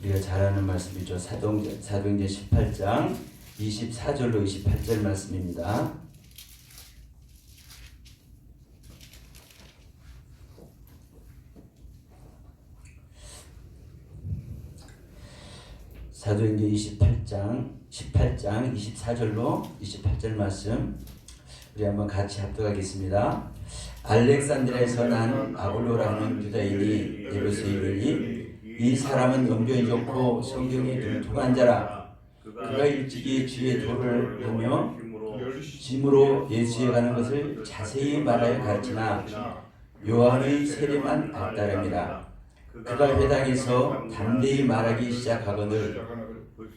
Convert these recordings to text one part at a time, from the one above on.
우리가 잘 아는 말씀이죠. 사도행전 18장 24절로 28절 말씀입니다. 사도행전 18장 24절로 28절 말씀 우리 한번 같이 합독하겠습니다. 알렉산드리아에서 난 아볼로라는 유다인이 에베소에 이르니 이 사람은 언변이 좋고 성경에 능통한 자라. 그가 일찍이 주의 도를 하며 짐으로 예수에 가는 것을 자세히 말하여 가르치나 요한의 세례만 알따름이라. 그가 회당에서 담대히 말하기 시작하거늘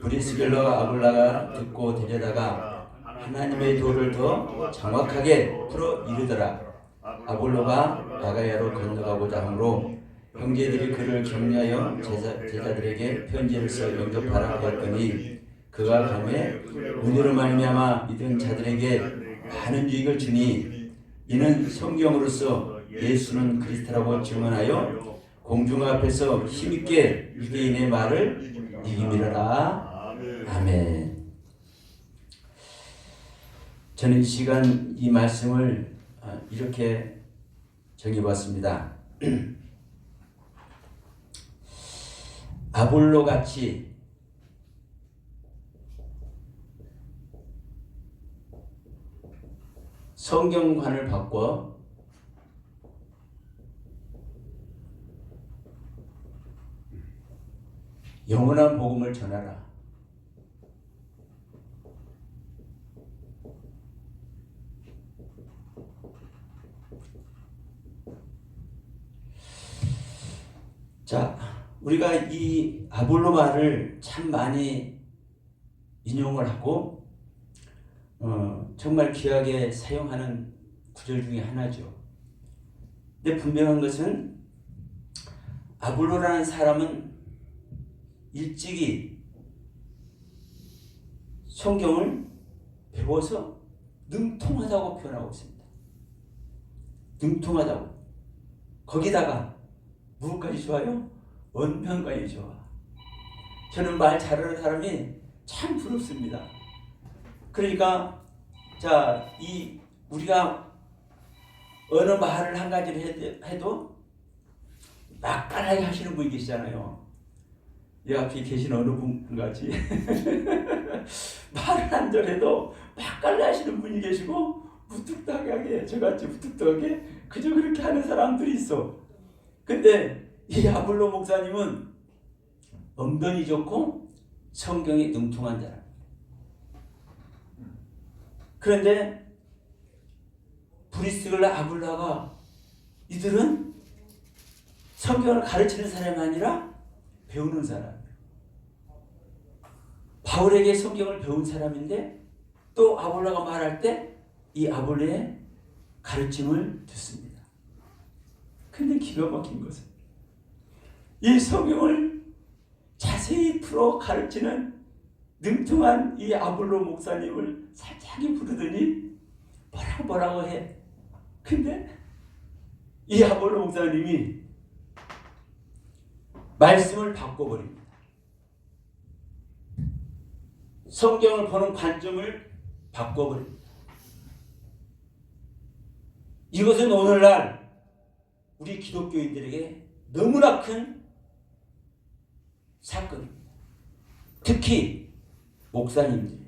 브리스길러와 아굴라가 듣고 데려다가 하나님의 도를 더 정확하게 풀어 이르더라. 아볼로가 아가야로 건너가고자 하므로 형제들이 그를 격려하여 제자들에게 편지를 써 영접하라 하였더니 그가 밤에 은혜로 말미암아 믿은 자들에게 많은 유익을 주니 이는 성경으로서 예수는 그리스도라고 증언하여 공중 앞에서 힘있게 유대인의 말을 이기미러라. 아멘. 저는 이 시간 이 말씀을 이렇게 정해봤습니다. 아볼로 같이 성경관을 바꿔 영원한 복음을 전하라. 자, 우리가 이 아볼로 말을 참 많이 인용을 하고 정말 귀하게 사용하는 구절 중에 하나죠. 근데 분명한 것은 아볼로라는 사람은 일찍이 성경을 배워서 능통하다고 표현하고 있습니다. 능통하다고. 거기다가 무엇까지 좋아요? 언변까지 좋아. 저는 말 잘하는 사람이 참 부럽습니다. 그러니까 우리가 어느 말을 한 가지를 해도 맛깔나게 하시는 분이 계시잖아요. 이 앞에 계신 어느 분 같이 말을 한 절 해도 맛깔나 하시는 분이 계시고 무뚝뚝하게 저같이 무뚝뚝하게 그저 그렇게 하는 사람들이 있어. 근데 이 아볼로 목사님은 언변이 좋고 성경에 능통한 자라. 그런데 브리스길라 아굴라가 이들은 성경을 가르치는 사람이 아니라 배우는 사람이에요. 바울에게 성경을 배운 사람인데 또 아볼로가 말할 때 이 아볼로의 가르침을 듣습니다. 근데 기가 막힌 것은 이 성경을 자세히 풀어 가르치는 능통한 이 아볼로 목사님을 살짝이 부르더니 뭐라고 해. 근데 이 아볼로 목사님이 말씀을 바꿔버립니다. 성경을 보는 관점을 바꿔버립니다. 이것은 오늘날 우리 기독교인들에게 너무나 큰 사건입니다. 특히 목사님들이.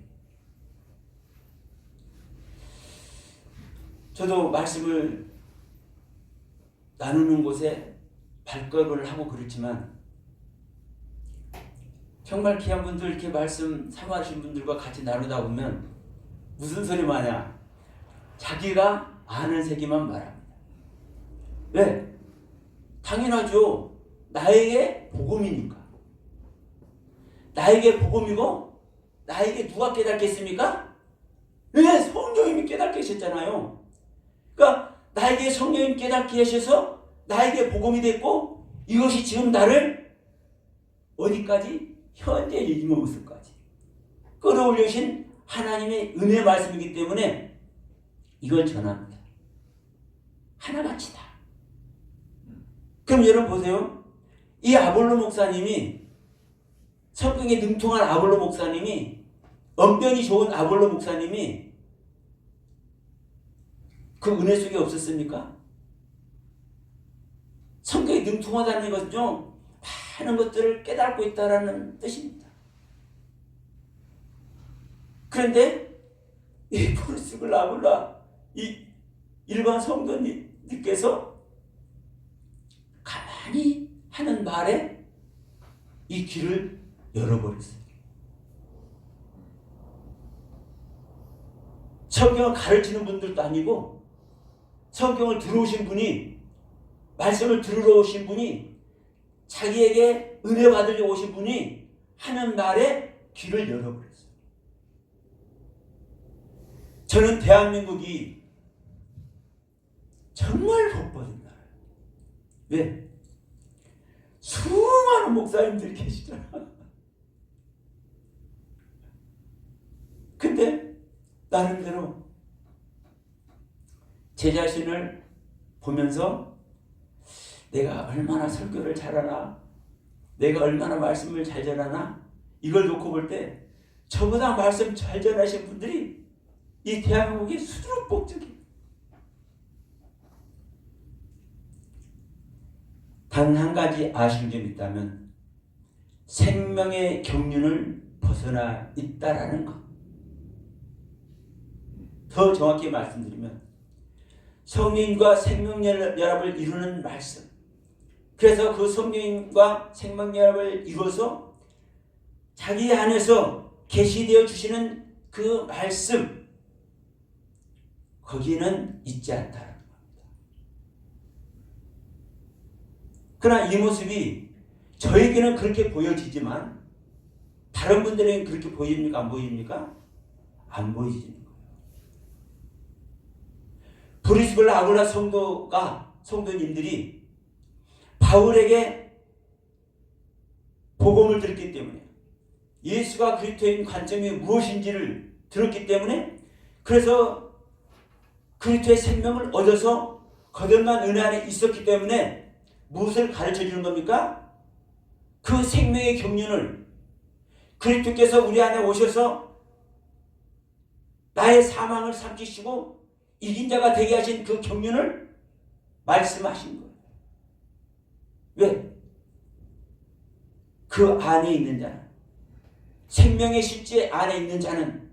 저도 말씀을 나누는 곳에 발걸음을 하고 그렇지만 정말 귀한 분들 이렇게 말씀 사모하신 분들과 같이 나누다 보면 무슨 소리 마냐? 자기가 아는 세계만 말합니다. 왜? 당연하죠. 나에게 복음이니까. 나에게 복음이고 나에게 누가 깨닫게 했습니까? 네, 성령님이 깨닫게 하셨잖아요. 그러니까 나에게 성령님 깨닫게 하셔서 나에게 복음이 됐고 이것이 지금 나를 어디까지? 현재 이 모습까지 끌어올리신 하나님의 은혜 말씀이기 때문에 이걸 전합니다. 하나같이다. 그럼 여러분 보세요. 이 아볼로 목사님이 성경에 능통한 아볼로 목사님이, 언변이 좋은 아볼로 목사님이 그 은혜 속에 없었습니까? 성경이 능통하다는 것은요, 많은 것들을 깨닫고 있다는 뜻입니다. 그런데 이 프리스글라 아굴라 이 일반 성도님께서 가만히 하는 말에 이 길을 열어버렸어요. 성경을 가르치는 분들도 아니고, 성경을 들어오신 분이, 말씀을 들으러 오신 분이, 자기에게 은혜 받으려 오신 분이 하는 말에 귀를 열어버렸어요. 저는 대한민국이 정말 복받은 나라예요. 왜? 수많은 목사님들이 계시잖아. 근데 나름대로 제 자신을 보면서 내가 얼마나 설교를 잘하나, 내가 얼마나 말씀을 잘 전하나, 이걸 놓고 볼 때 저보다 말씀 잘 전하신 분들이 이 대한민국이 수두룩복적이에요. 단 한 가지 아실 점이 있다면 생명의 경륜을 벗어나 있다라는 것. 더 정확히 말씀드리면 성령과 생명연합을 이루는 말씀. 그래서 그 성령과 생명연합을 이루어서 자기 안에서 계시되어 주시는 그 말씀, 거기는 있지 않다는 겁니다. 그러나 이 모습이 저에게는 그렇게 보여지지만 다른 분들에게는 그렇게 보입니까? 안 보입니까? 안 보이지는 거예요. 브리스글라 아굴라 성도님들이 바울에게 복음을 들었기 때문에, 예수가 그리스도인 관점이 무엇인지를 들었기 때문에, 그래서 그리스도의 생명을 얻어서 거듭난 은혜 안에 있었기 때문에 무엇을 가르쳐 주는 겁니까? 그 생명의 경륜을, 그리스도께서 우리 안에 오셔서 나의 사망을 삼키시고 이긴 자가 되게 하신 그 경륜을 말씀하신 거예요. 왜? 그 안에 있는 자는, 생명의 실제 안에 있는 자는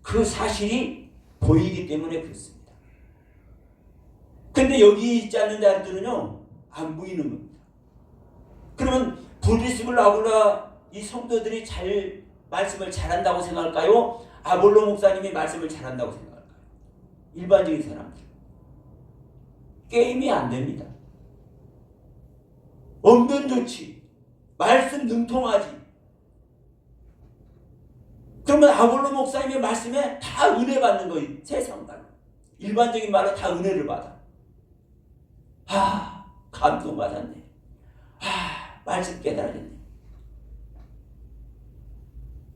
그 사실이 보이기 때문에 그렇습니다. 근데 여기 있지 않는 자들은요, 안 보이는 겁니다. 그러면 브리스글라 아굴라 이 성도들이 말씀을 잘한다고 생각할까요? 아볼로 목사님이 말씀을 잘한다고 생각할까요? 일반적인 사람들. 게임이 안 됩니다. 언변 좋지, 말씀 능통하지. 그러면 아볼로 목사님의 말씀에 다 은혜 받는 거예요. 세상 말로, 일반적인 말로 다 은혜를 받아. 감동 받았네. 말씀 깨달았네.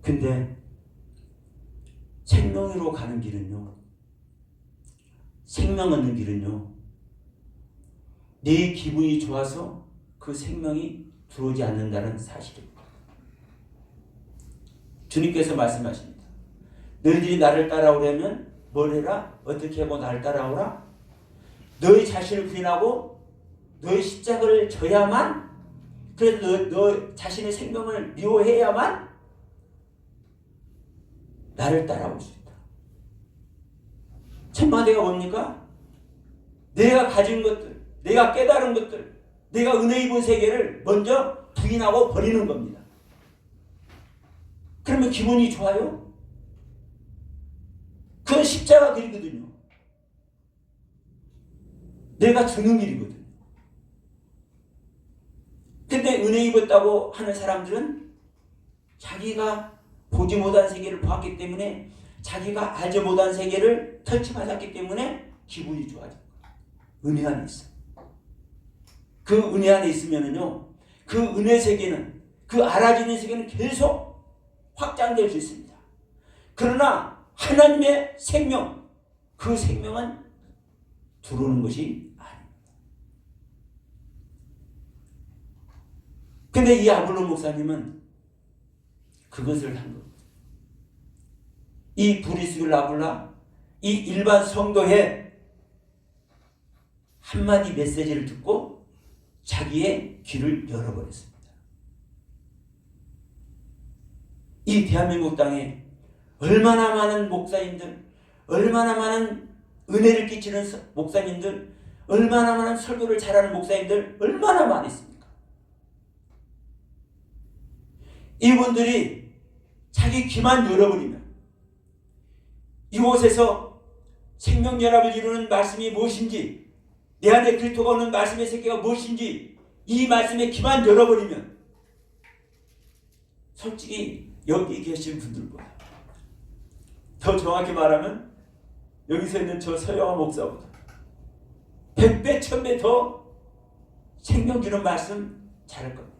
근데 생명으로 가는 길은요, 생명 얻는 길은요, 내 기분이 좋아서 그 생명이 들어오지 않는다는 사실입니다. 주님께서 말씀하십니다. 너희들이 나를 따라오려면 뭘 해라? 어떻게 하고 나를 따라오라? 너희 자신을 부인하고 너희 십자가를 져야만, 그래서 너 자신의 생명을 미워해야만 나를 따라올 수 있다. 첫 마디가 뭡니까? 내가 가진 것들, 내가 깨달은 것들, 내가 은혜 입은 세계를 먼저 부인하고 버리는 겁니다. 그러면 기분이 좋아요? 그건 십자가 길이거든요. 내가 주는 길이거든요. 근데 은혜 입었다고 하는 사람들은 자기가 보지 못한 세계를 보았기 때문에, 자기가 알지 못한 세계를 터치받았기 때문에 기분이 좋아져요. 은혜 안에 있어. 그 은혜 안에 있으면은요, 그 은혜 세계는, 그 알아지는 세계는 계속 확장될 수 있습니다. 그러나 하나님의 생명, 그 생명은 들어오는 것이 아닙니다. 근데 이 아볼로 목사님은 그것을 한 겁니다. 이 브리스길라 아굴라, 이 일반 성도의 한마디 메시지를 듣고 자기의 귀를 열어버렸습니다. 이 대한민국 땅에 얼마나 많은 목사님들, 얼마나 많은 은혜를 끼치는 목사님들, 얼마나 많은 설교를 잘하는 목사님들 얼마나 많이 있습니까? 이분들이 자기 귀만 열어버리면 이곳에서 생명연합을 이루는 말씀이 무엇인지, 내 안에 그리스도가 오는 말씀의 세계가 무엇인지 이 말씀에 귀만 열어버리면 솔직히 여기 계신 분들보다, 더 정확히 말하면 여기서 있는 저 서영화 목사보다 100배 1000배 더 생명 주는 말씀 잘할 겁니다.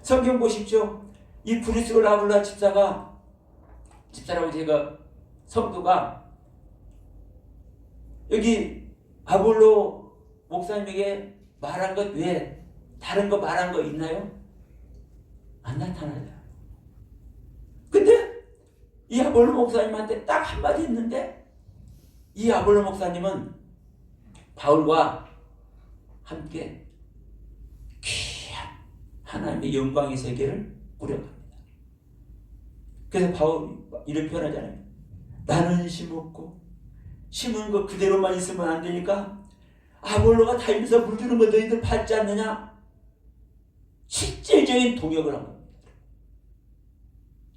성경 보십시오. 이 브리스길라 아굴라 집사라고 제가 성도가 여기 아볼로 목사님에게 말한 것 외에 다른 거 말한 거 있나요? 안 나타나죠. 근데 이 아볼로 목사님한테 딱 한마디 했는데 이 아볼로 목사님은 바울과 함께 귀한 하나님의 영광의 세계를 꾸려갑니다. 그래서 바울이 이렇게 표현하잖아요. 나는 심었고 심은 거 그대로만 있으면 안 되니까 아볼로가 다니면서 물 주는 거 너희들 받지 않느냐? 실질적인 동역을 한 겁니다.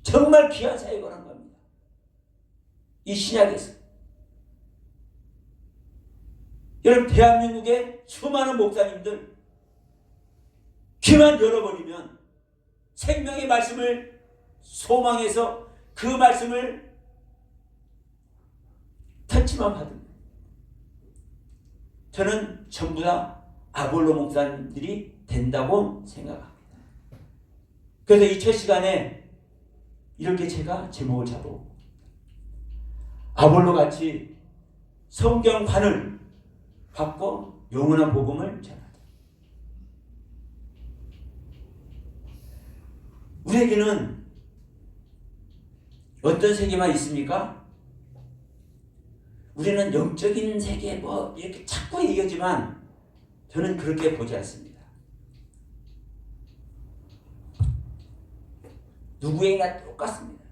정말 귀한 사역을 한 겁니다. 이 신약에서. 여러분, 대한민국의 수많은 목사님들 귀만 열어버리면 생명의 말씀을 소망해서 그 말씀을 터치만 받습니다. 저는 전부 다 아볼로 목사님들이 된다고 생각합니다. 그래서 이 첫 시간에 이렇게 제가 제목을 잡고 아볼로 같이 성경관을 받고 영원한 복음을 전하자. 우리에게는 어떤 세계만 있습니까? 우리는 영적인 세계 뭐 이렇게 자꾸 얘기하지만 저는 그렇게 보지 않습니다. 누구에게나 똑같습니다.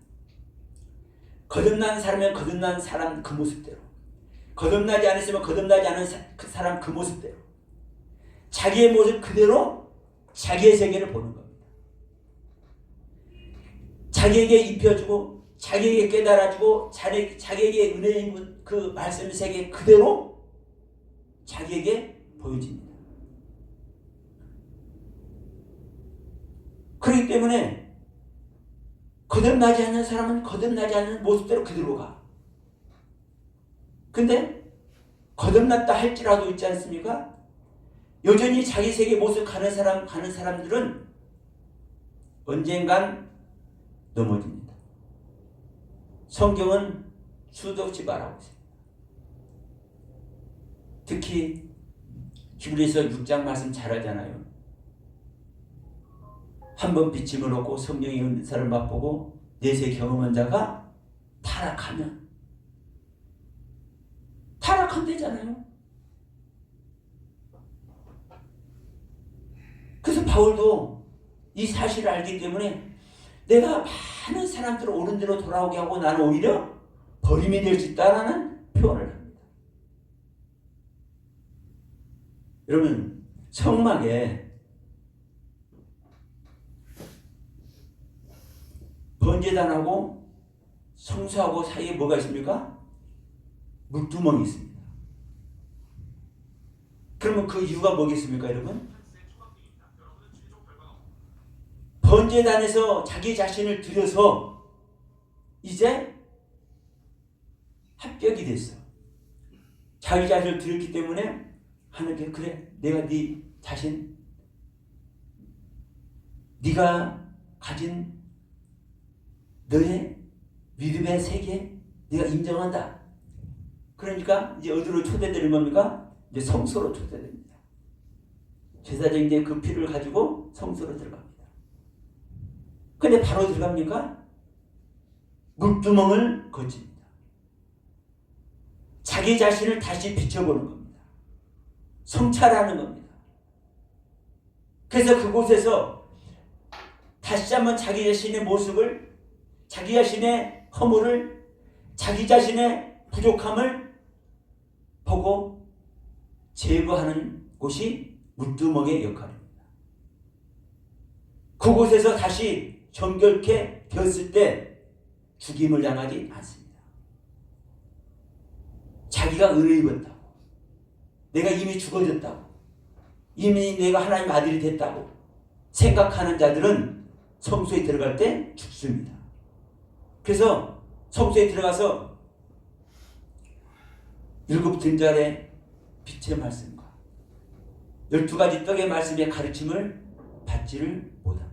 거듭난 사람은 거듭난 사람 그 모습대로, 거듭나지 않았으면 거듭나지 않은 그 사람 그 모습대로, 자기의 모습 그대로 자기의 세계를 보는 겁니다. 자기에게 입혀주고 자기에게 깨달아주고 자기에게 은혜의 그 말씀 세계 그대로 자기에게 보여집니다. 그렇기 때문에 거듭나지 않는 사람은 거듭나지 않는 모습대로 그대로 가. 근데 거듭났다 할지라도 있지 않습니까? 여전히 자기 세계 모습 가는 사람들은 언젠간 넘어집니다. 성경은 수도 없이 말하고 있습니다. 특히 히브리서 6장 말씀 잘하잖아요. 한번 비침을 얻고 성령의 은사를 맛보고 내세 경험한 자가 타락하면 타락한대잖아요. 그래서 바울도 이 사실을 알기 때문에 내가 많은 사람들을 옳은 대로 돌아오게 하고 나는 오히려 버림이 될 수 있다라는 표현을 합니다. 여러분, 성막에 번제단하고 성소하고 사이에 뭐가 있습니까? 물두멍이 있습니다. 그러면 그 이유가 뭐겠습니까, 여러분? 번제단에서 자기 자신을 들여서 이제 합격이 됐어. 자기 자신을 들였기 때문에 하나님께 그래, 내가 네 자신, 네가 가진 너의 믿음의 세계 네가 인정한다. 그러니까 이제 어디로 초대되는 겁니까? 이제 성소로 초대됩니다. 제사장인데 그 피를 가지고 성소로 들어갑니다. 근데 바로 들어갑니까? 물두멍을 거칩니다. 자기 자신을 다시 비춰보는 겁니다. 성찰하는 겁니다. 그래서 그곳에서 다시 한번 자기 자신의 모습을, 자기 자신의 허물을, 자기 자신의 부족함을 보고 제거하는 곳이 물두멍의 역할입니다. 그곳에서 다시 정결케 되었을 때 죽임을 당하지 않습니다. 자기가 은혜 입었다고, 내가 이미 죽어졌다고, 이미 내가 하나님 아들이 됐다고 생각하는 자들은 성소에 들어갈 때 죽습니다. 그래서 성소에 들어가서 7등잔의 빛의 말씀과 12가지 떡의 말씀의 가르침을 받지를 못합니다.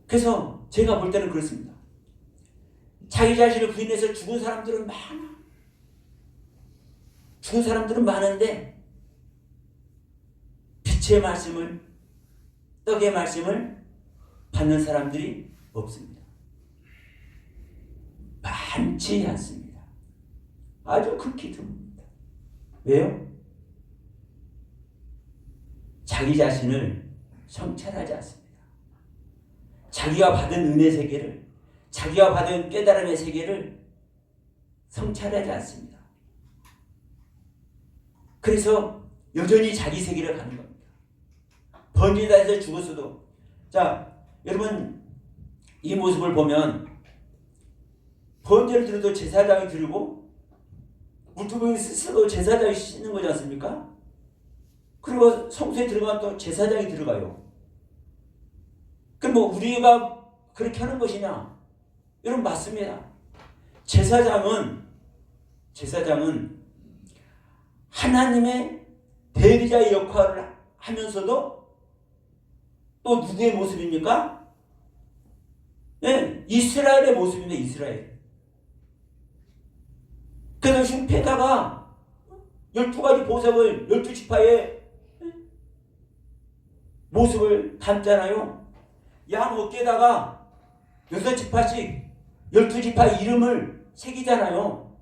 그래서 제가 볼 때는 그렇습니다. 자기 자신을 부인해서 죽은 사람들은 많아. 죽은 사람들은 많은데 빛의 말씀을, 떡의 말씀을 받는 사람들이 없습니다. 많지 않습니다. 아주 극히 드뭅니다. 왜요? 자기 자신을 성찰하지 않습니다. 자기가 받은 은혜 세계를, 자기가 받은 깨달음의 세계를 성찰하지 않습니다. 그래서 여전히 자기 세계를 가는 겁니다. 번제단에서 죽었어도, 자, 여러분 이 모습을 보면 번제를 드려도 제사장이 드리고 물두멍이 스스로 제사장이 씻는 거지 않습니까? 그리고 성소에 들어가면 또 제사장이 들어가요. 그럼 뭐 우리가 그렇게 하는 것이냐? 여러분 맞습니다. 제사장은 하나님의 대리자의 역할을 하면서도 또 누구의 모습입니까? 네, 이스라엘의 모습입니다. 이스라엘. 그래서 흉패다가 12가지 보석을 12지파의 모습을 담잖아요. 양 어깨에다가 6지파씩 12지파 이름을 새기잖아요.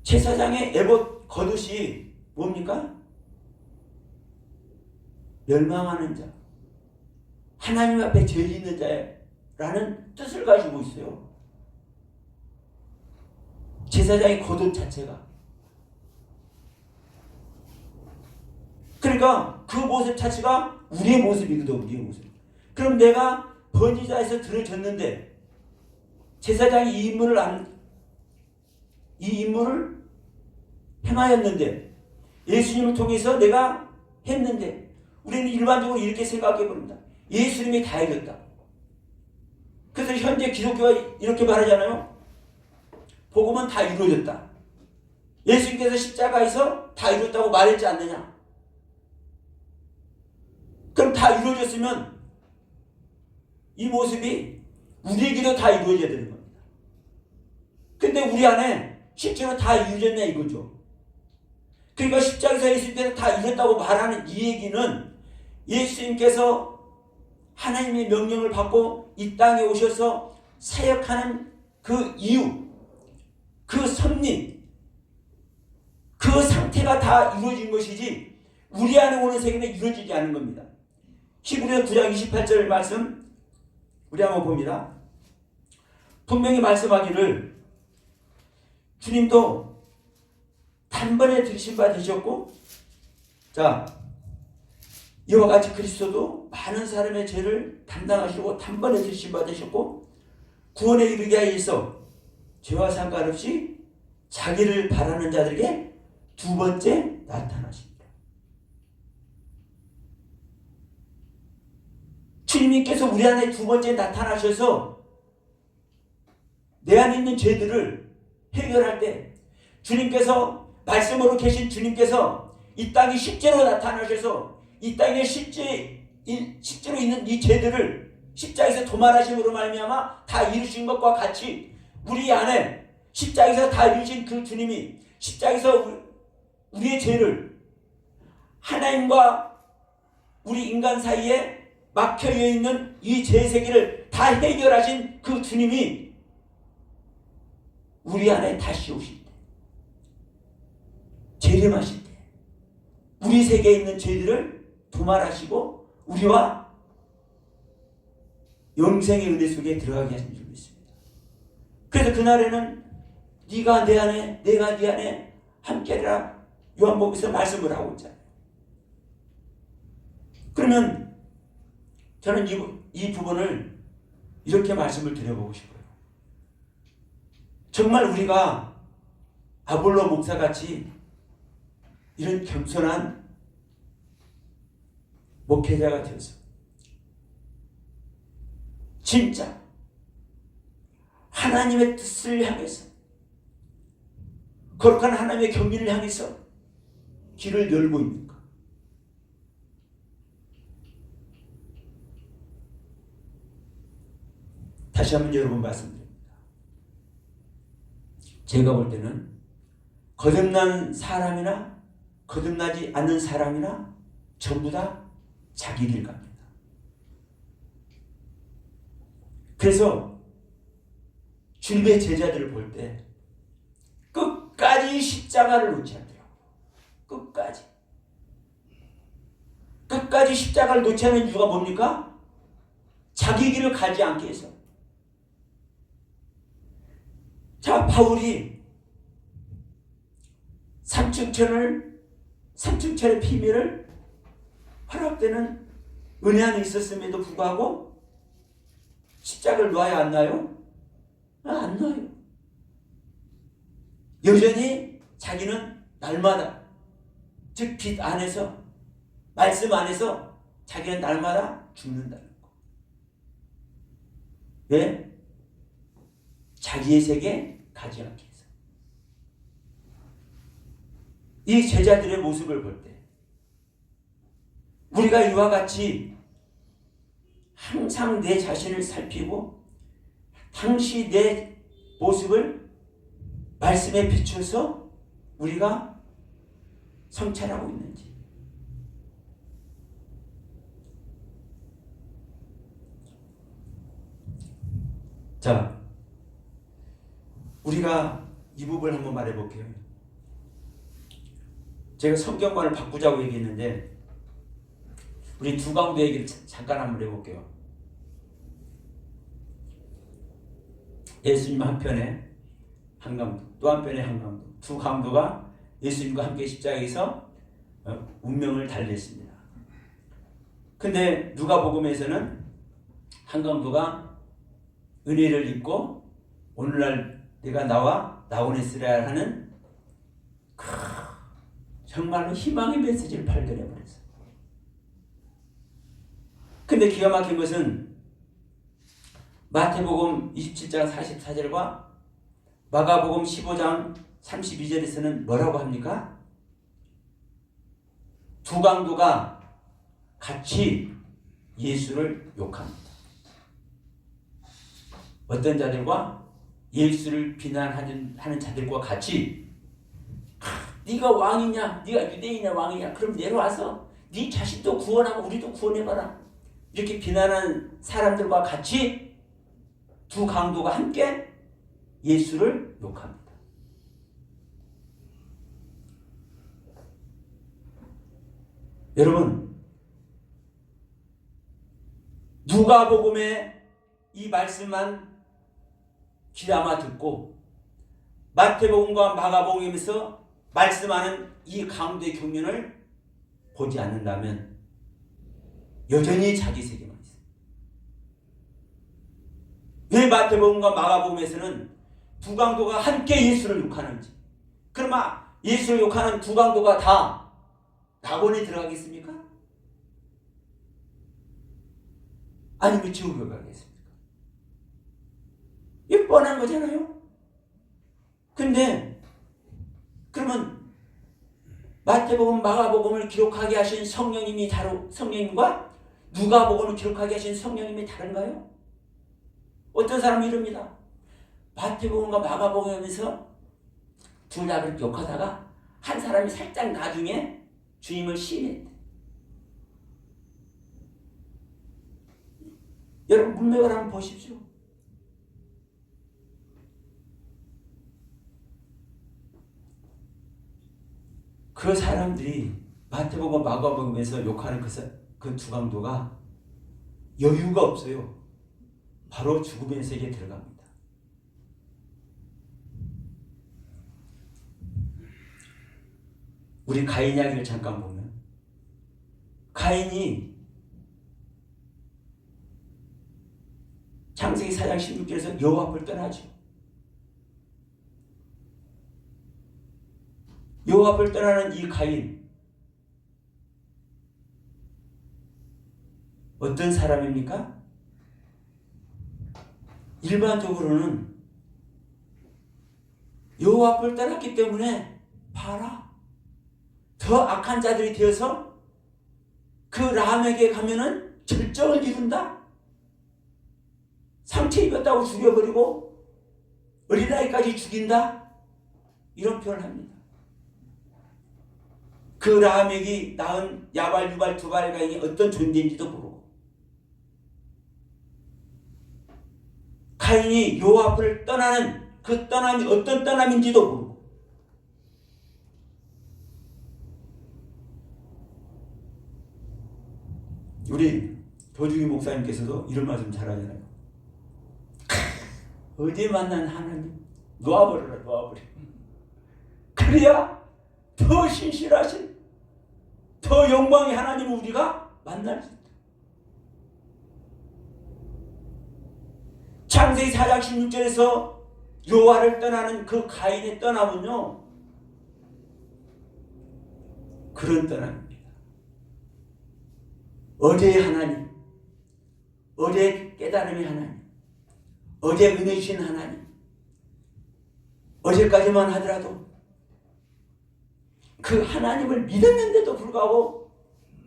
제사장의 에봇 겉옷이 뭡니까? 멸망하는 자, 하나님 앞에 죄 짓는 자라는 뜻을 가지고 있어요. 제사장의 겉옷 자체가. 그러니까 그 모습 자체가 우리의 모습이거든. 우리의 모습. 그럼 내가 번제자에서 들어졌는데 제사장이 이 임무를 행하였는데 예수님을 통해서 내가 했는데 우리는 일반적으로 이렇게 생각해 봅니다. 예수님이 다 해줬다. 그래서 현재 기독교가 이렇게 말하잖아요. 복음은 다 이루어졌다. 예수님께서 십자가에서 다 이뤘다고 말했지 않느냐. 그럼 다 이루어졌으면 이 모습이 우리에게도 다 이루어져야 되는 겁니다. 근데 우리 안에 실제로 다 이루어졌냐 이거죠. 그러니까 십자가에서 예수님께서 다 이뤘다고 말하는 이 얘기는 예수님께서 하나님의 명령을 받고 이 땅에 오셔서 사역하는 그 이유, 그 섭리, 그 상태가 다 이루어진 것이지 우리 안에 오는 세계는 이루어지지 않은 겁니다. 히브리서 9장 28절 말씀 우리 한번 봅니다. 분명히 말씀하기를 주님도 단번에 들으신 바 되셨고, 자, 이와 같이 그리스도도 많은 사람의 죄를 담당하시고 단번에 들으신 바 되셨고 구원에 이르게 하여 있어 죄와 상관없이 자기를 바라는 자들에게 두 번째 나타나십니다. 주님께서 우리 안에 두 번째 나타나셔서 내 안에 있는 죄들을 해결할 때 주님께서 말씀으로 계신 주님께서 이 땅에 실제로 나타나셔서 이 땅에 실제로 있는 이 죄들을 십자가에서 도말하심으로 말미암아 다 이루신 것과 같이 우리 안에 십자가에서 다 이루신 그 주님이 십자가에서 우리의 죄를 하나님과 우리 인간 사이에 막혀져 있는 이 죄세계를 다 해결하신 그 주님이 우리 안에 다시 오실 때, 재림하실 때 우리 세계에 있는 죄들을 도말하시고 우리와 영생의 은혜 속에 들어가게 하신 줄 믿습니다. 그래서 그날에는 네가 내 안에 내가 네 안에 함께하리라 요한복음에서 말씀을 하고 있잖아요. 그러면 저는 이 부분을 이렇게 말씀을 드려보고 싶어요. 정말 우리가 아볼로 목사같이 이런 겸손한 목회자가 되어서 진짜 하나님의 뜻을 향해서 거룩한 하나님의 경륜을 향해서 길을 열고 있는가? 다시 한번 여러분 말씀드립니다. 제가 볼 때는 거듭난 사람이나 거듭나지 않는 사람이나 전부 다 자기 길 갑니다. 그래서 주님의 제자들을 볼 때 끝까지 십자가를 놓지 않더라고요. 끝까지 십자가를 놓지 않는 이유가 뭡니까? 자기 길을 가지 않게 해서. 자, 바울이 삼층천의 비밀을 허락되는 은혜 안에 있었음에도 불구하고 십자가를 놔야 안 놔요? 안 놔요. 여전히 자기는 날마다, 즉 빛 안에서, 말씀 안에서 자기는 날마다 죽는다는 거. 왜? 자기의 세계에 가지 않기 위해서. 이 제자들의 모습을 볼 때 우리가 이와 같이 항상 내 자신을 살피고 당시 내 모습을 말씀에 비춰서 우리가 성찰하고 있는지. 자, 우리가 이 부분을 한번 말해볼게요. 제가 성경관을 바꾸자고 얘기했는데 우리 두 강도 얘기를 잠깐 한번 해볼게요. 예수님 한편에 한 강도, 또 한편에 한 강도, 두 강도가 예수님과 함께 십자가에서 운명을 달랬습니다. 근데 누가복음에서는 한 강도가 은혜를 입고 오늘날 내가 나와 나오네스라 하는 정말로 희망의 메시지를 발견해버렸어요. 근데 기가 막힌 것은 마태복음 27장 44절과 마가복음 15장 32절에서는 뭐라고 합니까? 두 강도가 같이 예수를 욕합니다. 어떤 자들과 예수를 비난하는 자들과 같이 네가 왕이냐, 네가 유대인이냐 왕이냐, 그럼 내려와서 네 자신도 구원하고 우리도 구원해봐라. 이렇게 비난하는 사람들과 같이 두 강도가 함께 예수를 욕합니다. 여러분, 누가복음의 이 말씀만 귀담아 듣고 마태복음과 마가복음에서 말씀하는 이 강도의 경륜을 보지 않는다면 여전히 자기 세계만 있어요. 왜 마태복음과 마가복음에서는 두 강도가 함께 예수를 욕하는지, 그러면 예수를 욕하는 두 강도가 다 낙원에 들어가겠습니까? 아니면 지옥에 가겠습니까? 이게 뻔한 거잖아요. 근데 그러면 마태복음, 마가복음을 기록하게 하신 성령님과 누가복음을 기록하게 하신 성령님이 다른가요? 어떤 사람이 이럽니다. 마태복음과 마가복음에서 둘 다 그렇게 욕하다가 한 사람이 살짝 나중에 주님을 시인했대. 여러분 문맥을 한번 보십시오. 그 사람들이 마태복음 마가복음에서 욕하는 그 두 강도가 여유가 없어요. 바로 죽음의 세계에 들어갑니다. 우리 가인 이야기를 잠깐 보면 가인이 창세기 4장 16절에서 여호와 앞을 떠나죠. 여호와 앞을 떠나는 이 가인 어떤 사람입니까? 일반적으로는 여호와 앞을 떠났기 때문에 봐라, 더 악한 자들이 되어서 그 람에게 가면은 절정을 이룬다. 상처 입었다고 죽여버리고 어린아이까지 죽인다. 이런 표현을 합니다. 그 라멕이 낳은 야발, 유발, 두발 가인이 어떤 존재인지도 모르고 가인이 여호와 앞을 떠나는 그 떠남이 어떤 떠남인지도 모르고 우리 도중희 목사님께서도 이런 말씀 잘하잖아요. 어디 만난 하나님 놓아버려라, 놓아버려. 그래야 더 신실하신 더 영광의 하나님을 우리가 만날 수 있다. 창세기 4장 16절에서 여호와를 떠나는 그 가인의 떠남은요, 그런 떠남입니다. 어제의 하나님, 어제의 깨달음의 하나님, 어제 은혜 주신 하나님, 어제까지만 하더라도 그 하나님을 믿었는데도 불구하고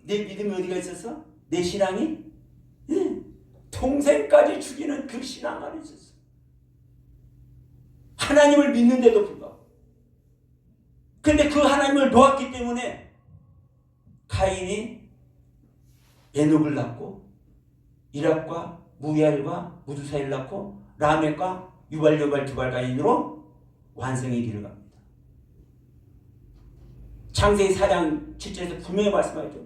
내 믿음이 어디가 있었어? 내 신앙이 동생까지 죽이는 그 신앙 안에 있었어. 하나님을 믿는데도 불구하고. 그런데 그 하나님을 놓았기 때문에 가인이 에녹을 낳고 이락과 무얄과 무두사를 낳고 라멕과 유발, 여발, 두발 가인으로 완성에 이르갑니다. 창세기 4장 7절에서 분명히 말씀하죠.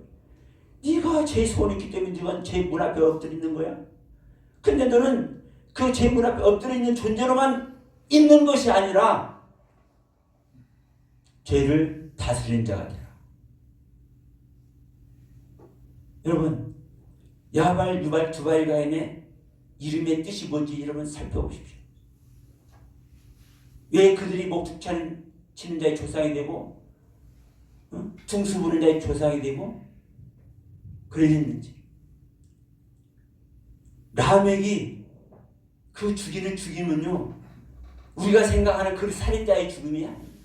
네가 제 소원이 있기 때문에 네가 제 문 앞에 엎드려 있는 거야. 근데 너는 그 제 문 앞에 엎드려 있는 존재로만 있는 것이 아니라 죄를 다스리는 자가 되라. 여러분, 야발, 유발, 두발 가인의 이름의 뜻이 뭔지 여러분 살펴보십시오. 왜 그들이 목축 치는 자의 조상이 되고 퉁수 부는 자의 조상이 되고 그랬는지. 라멕이 그 죽이는 죽임은요, 우리가 생각하는 그 살인자의 죽음이 아닙니다.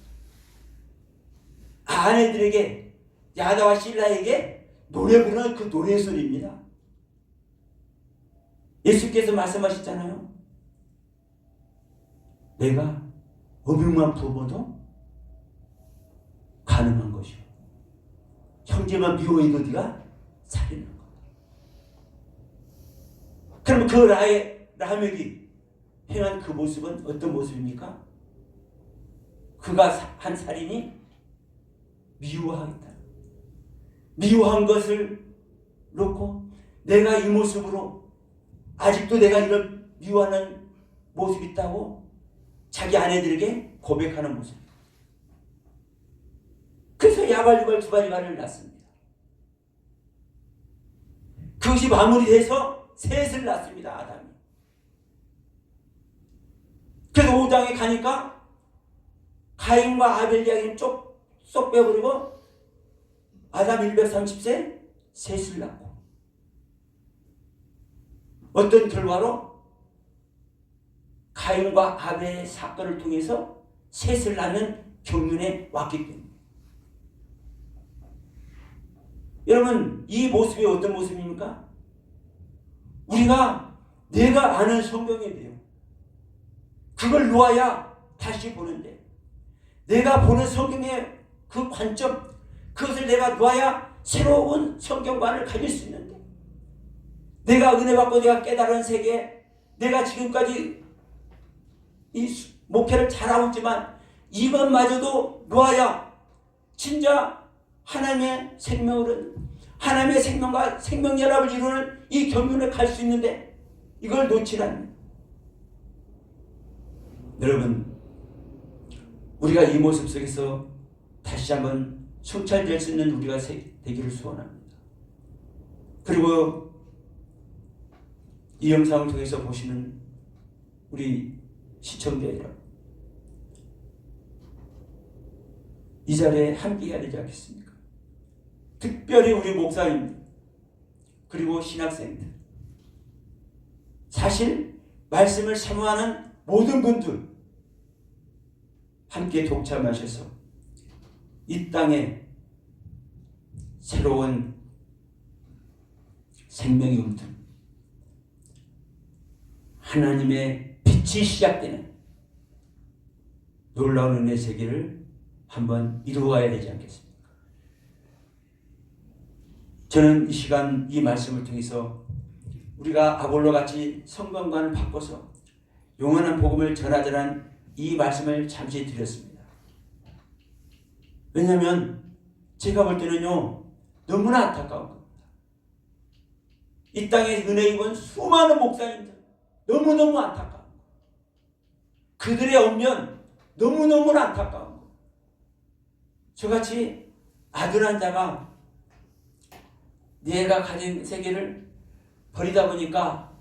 아내들에게, 야다와 실라에게 노래 부르는 그 노래 소리입니다. 예수께서 말씀하셨잖아요. 내가 어명만 부어도 가능한 것이요, 형제만 미워해도 네가 살인한 거다. 그럼 그 라멕이 행한 그 모습은 어떤 모습입니까? 그가 한 살인이 미워하겠다. 미워한 것을 놓고 내가 이 모습으로 아직도 내가 이런 미워하는 모습이 있다고 자기 아내들에게 고백하는 모습. 그래서 야발, 유발, 두발 가인을 낳습니다. 그것이 마무리돼서 셋을 낳습니다. 아담이. 그래서 5장에 가니까 가인과 아벨 이야기는 쏙 빼버리고 아담 130세 셋을 낳고, 어떤 결과로 가인과 아벨의 사건을 통해서 셋을 낳는 경륜에 왔기 때문에. 여러분, 이 모습이 어떤 모습입니까? 우리가 내가 아는 성경의 내용, 그걸 놓아야 다시 보는데, 내가 보는 성경의 그 관점, 그것을 내가 놓아야 새로운 성경관을 가질 수 있는데, 내가 은혜 받고 내가 깨달은 세계, 내가 지금까지 이 목회를 잘하고 있지만 이것마저도 놓아야 진짜 하나님의 생명을, 하나님의 생명과 생명연합을 이루는 이 경륜에 갈 수 있는데 이걸 놓치라는. 여러분, 우리가 이 모습 속에서 다시 한번 성찰될 수 있는 우리가 되기를 소원합니다. 그리고 이 영상을 통해서 보시는 우리 시청자 여러분, 이 자리에 함께해야 되지 않겠습니까? 특별히 우리 목사님들 그리고 신학생들, 사실 말씀을 사모하는 모든 분들 함께 동참하셔서 이 땅에 새로운 생명이 움든 하나님의 빛이 시작되는 놀라운 은혜 세계를 한번 이루어야 되지 않겠습니까? 저는 이 시간 이 말씀을 통해서 우리가 아볼로같이 성경관을 바꿔서 영원한 복음을 전하자는 이 말씀을 잠시 드렸습니다. 왜냐하면 제가 볼 때는요, 너무나 안타까운 겁니다. 이 땅에 은혜 입은 수많은 목사님들 너무너무 안타까운 거, 그들의 언면 너무너무 안타까운 거. 저같이 아들 한 자가 내가 가진 세계를 버리다 보니까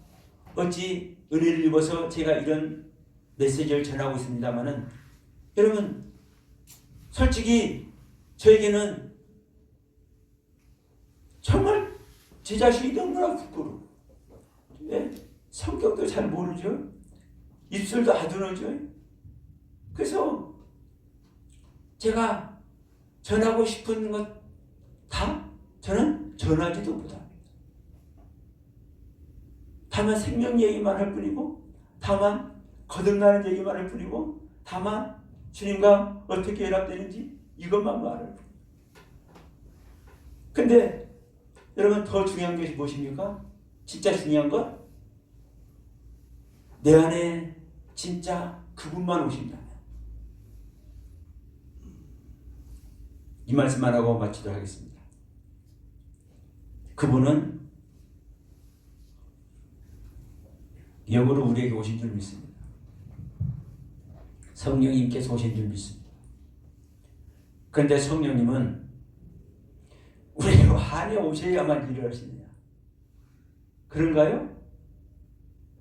어찌 은혜를 입어서 제가 이런 메시지를 전하고 있습니다만은, 여러분 솔직히 저에게는 정말 제 자신이 너무나 부끄러워. 네? 성격도 잘 모르죠. 입술도 아둔하죠. 그래서 제가 전하고 싶은 것 다 저는 전하지도 못합니다. 다만 생명 얘기만 할 뿐이고, 다만 거듭나는 얘기만 할 뿐이고, 다만 주님과 어떻게 연합되는지 이것만 말할 뿐. 근데 여러분, 더 중요한 것이 무엇입니까? 진짜 중요한 것? 내 안에 진짜 그분만 오신다면. 이 말씀만 하고 마치도록 하겠습니다. 그분은 역으로 우리에게 오신 줄 믿습니다. 성령님께서 오신 줄 믿습니다. 그런데 성령님은 우리 안에 오셔야만 일을 하시느냐? 그런가요?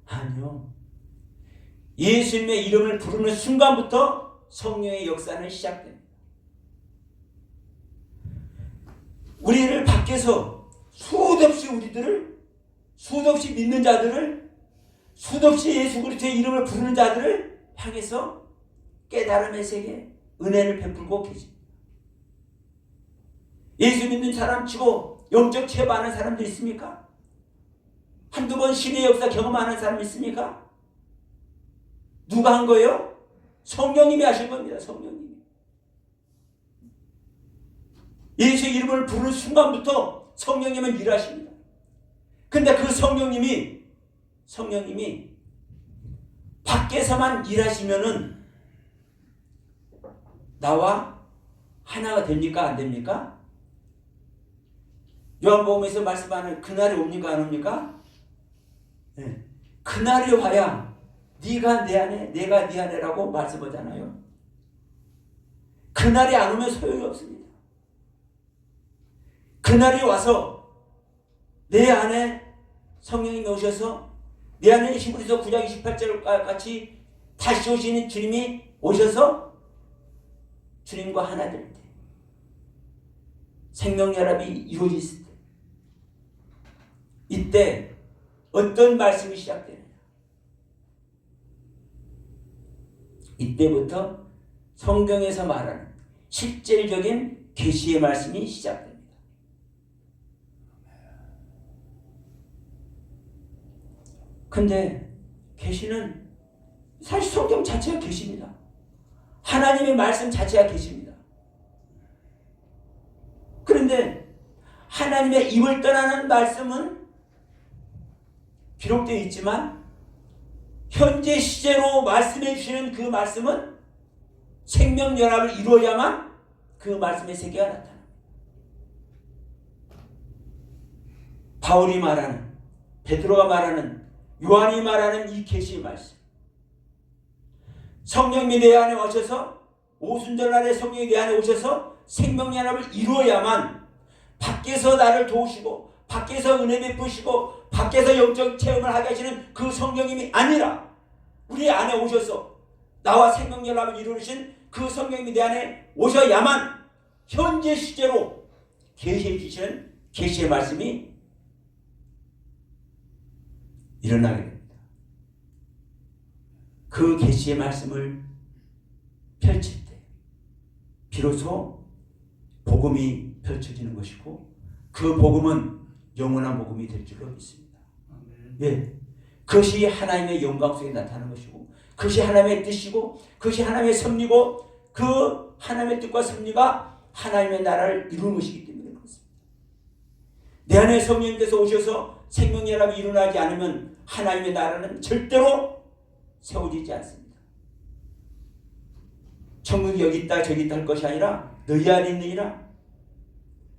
아니요. 예수님의 이름을 부르는 순간부터 성령의 역사는 시작됩니다. 우리를 밖에서 수없이 우리들을, 수없이 믿는 자들을, 수없이 예수 그리스도의 이름을 부르는 자들을 향해서 깨달음의 세계, 은혜를 베풀고 계십니다. 예수 믿는 사람 치고 영적 체험 하는 사람도 있습니까? 한두 번 신의 역사 경험하는 사람 있습니까? 누가 한 거예요? 성령님이 하신 겁니다. 성령님이. 예수의 이름을 부르는 순간부터 성령님은 일하십니다. 근데 그 성령님이 밖에서만 일하시면은 나와 하나가 됩니까? 안 됩니까? 요한복음에서 말씀하는 그날이 옵니까? 안 옵니까? 네. 그날이 와야 네가 내 안에, 내가 네 안에라고 말씀하잖아요. 그날이 안 오면 소용이 없습니다. 그날이 와서 내 안에 성령님이 오셔서 내 안에 히브리서 9장 28절 같이 다시 오시는 주님이 오셔서 주님과 하나 될 때, 생명연합이 이루어졌을 때, 이때 어떤 말씀이 시작되느냐? 이때부터 성경에서 말하는 실질적인 계시의 말씀이 시작됩니다. 근데 계시는 사실 성경 자체가 계십니다. 하나님의 말씀 자체가 계십니다. 그런데 하나님의 입을 떠나는 말씀은 기록되어 있지만 현재 시제로 말씀해 주시는 그 말씀은 생명연합을 이루어야만 그 말씀의 세계가 나타납니다. 바울이 말하는, 베드로가 말하는, 요한이 말하는 이 계시의 말씀, 성령이 내 안에 오셔서, 오순절 날에 성령이 내 안에 오셔서 생명연합을 이루어야만 밖에서 나를 도우시고 밖에서 은혜 베푸시고 밖에서 영적 체험을 하게 하시는 그 성령님이 아니라 우리 안에 오셔서 나와 생명연합을 이루신 그 성령님이 내 안에 오셔야만 현재 시제로 계시해 주시는 계시의 말씀이 일어나게 됩니다. 그 계시의 말씀을 펼칠 때 비로소 복음이 펼쳐지는 것이고 그 복음은 영원한 복음이 될 줄로 믿습니다. 예, 그것이 하나님의 영광 속에 나타나는 것이고 그것이 하나님의 뜻이고 그것이 하나님의 섭리고 그 하나님의 뜻과 섭리가 하나님의 나라를 이루는 것이기 때문에 그렇습니다. 내 안에 성령님께서 오셔서 생명연합이 일어나지 않으면 하나님의 나라는 절대로 세워지지 않습니다. 천국이 여기 있다 저기 있다 할 것이 아니라 너희 안에 있느니라.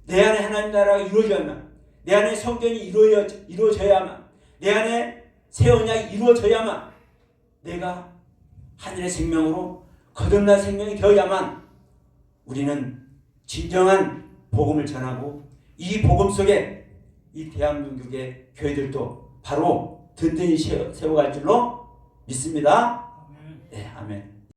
내 안에 하나님 나라가 이루어져야만, 내 안에 성전이 이루어져야만, 내 안에 새 언약이 이루어져야만 내가 하늘의 생명으로 거듭난 생명이 되어야만 우리는 진정한 복음을 전하고 이 복음 속에 이 대한민국의 교회들도 바로 든든히 세워갈 줄로 믿습니다. 네, 아멘.